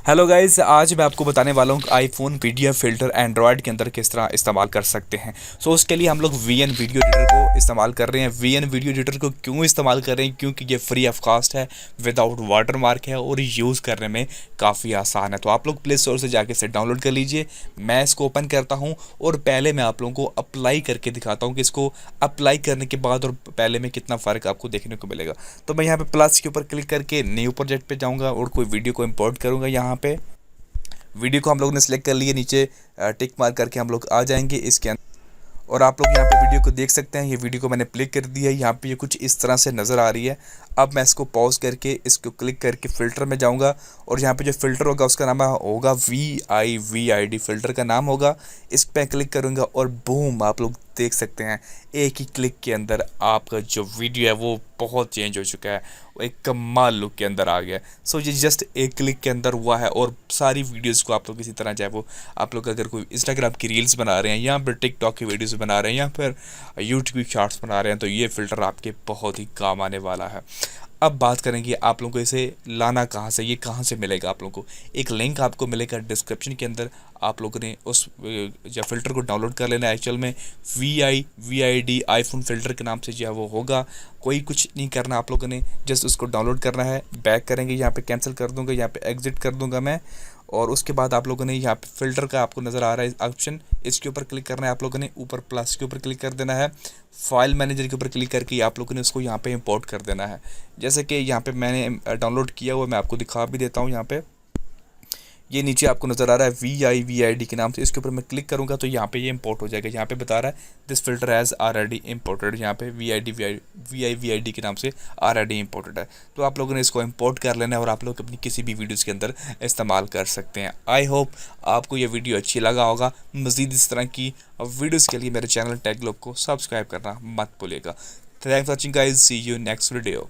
Hello guys, आज मैं आपको बताने वाला हूँ कि आईफोन वीडियो फ़िल्टर एंड्रॉयड के अंदर किस तरह इस्तेमाल कर सकते हैं। उसके लिए हम लोग वीएन वीडियो एडिटर को इस्तेमाल कर रहे हैं। वीएन वीडियो एडिटर को क्यों इस्तेमाल कर रहे हैं? क्योंकि ये फ्री ऑफ कॉस्ट है, विदाउट वाटरमार्क है और यूज़ करने में काफ़ी आसान है। तो आप लोग प्ले स्टोर से जाके इसे डाउनलोड कर लीजिए। मैं इसको ओपन करता हूँ और पहले मैं आप लोगों को अप्लाई करके दिखाता हूँ कि इसको अप्लाई करने के बाद और पहले में कितना फ़र्क आपको देखने को मिलेगा। तो मैं यहाँ पे प्लस के ऊपर क्लिक करके न्यू प्रोजेक्ट पे जाऊँगा और कोई वीडियो को इम्पोर्ट करूँगा। यहाँ पे वीडियो को हम लोग ने सिलेक्ट कर लिया, नीचे टिक मार्क करके हम लोग आ जाएंगे इसके अंदर और आप लोग यहाँ पे वीडियो को देख सकते हैं। ये वीडियो को मैंने प्ले कर दिया है, यहाँ पे ये कुछ इस तरह से नज़र आ रही है। अब मैं इसको पॉज करके इसको क्लिक करके फ़िल्टर में जाऊँगा और यहाँ पे जो फ़िल्टर होगा उसका नाम होगा VIVID फ़िल्टर का नाम होगा। इस पर क्लिक करूँगा और बूम, आप लोग देख सकते हैं एक ही क्लिक के अंदर आपका जो वीडियो है वो बहुत चेंज हो चुका है, वो एक कमाल लुक के अंदर आ गया। ये जस्ट एक क्लिक के अंदर हुआ है और सारी वीडियोस को आप लोग इसी तरह चाहे वो आप लोग अगर कोई इंस्टाग्राम की रील्स बना रहे हैं या फिर टिकटॉक की वीडियोस बना रहे हैं या फिर यूट्यूब की शॉर्ट्स बना रहे हैं तो ये फ़िल्टर आपके बहुत ही काम आने वाला है। अब बात करेंगे आप लोगों को इसे लाना कहाँ से, ये कहाँ से मिलेगा। आप लोगों को एक लिंक आपको मिलेगा डिस्क्रिप्शन के अंदर। आप लोगों ने उस जो फ़िल्टर को डाउनलोड कर लेना है। एक्चुअल में VIVID आईफोन फ़िल्टर के नाम से जो है वो होगा। कोई कुछ नहीं करना, आप लोगों ने जस्ट उसको डाउनलोड करना है। बैक करेंगे, यहाँ पे कैंसिल कर दूंगा, यहाँ पे एग्जिट कर दूंगा मैं। और उसके बाद आप लोगों ने यहाँ पे फ़िल्टर का आपको नज़र आ रहा है ऑप्शन, इसके ऊपर क्लिक करना है। आप लोगों ने ऊपर प्लस के ऊपर क्लिक कर देना है। फाइल मैनेजर के ऊपर क्लिक करके आप लोगों ने उसको यहाँ पे इंपोर्ट कर देना है। जैसे कि यहाँ पे मैंने डाउनलोड किया हुआ, मैं आपको दिखा भी देता हूँ। यहाँ पे ये नीचे आपको नज़र आ रहा है VIVID के नाम से, इसके ऊपर मैं क्लिक करूँगा तो यहाँ पे ये इंपोर्ट हो जाएगा। यहाँ पे बता रहा है this filter has already imported, यहाँ पे VIVID के नाम से ऑलरेडी इंपोर्टेड है। तो आप लोगों ने इसको इंपोर्ट कर लेना है और आप लोग अपनी किसी भी वीडियोज़ के अंदर इस्तेमाल कर सकते हैं। आई होप आपको ये वीडियो अच्छी लगा होगा। मज़ीद इस तरह की वीडियोज़ के लिए मेरे चैनल टेक ग्लोब को सब्सक्राइब करना मत भूलिएगा। Thanks for watching guys, see you next video.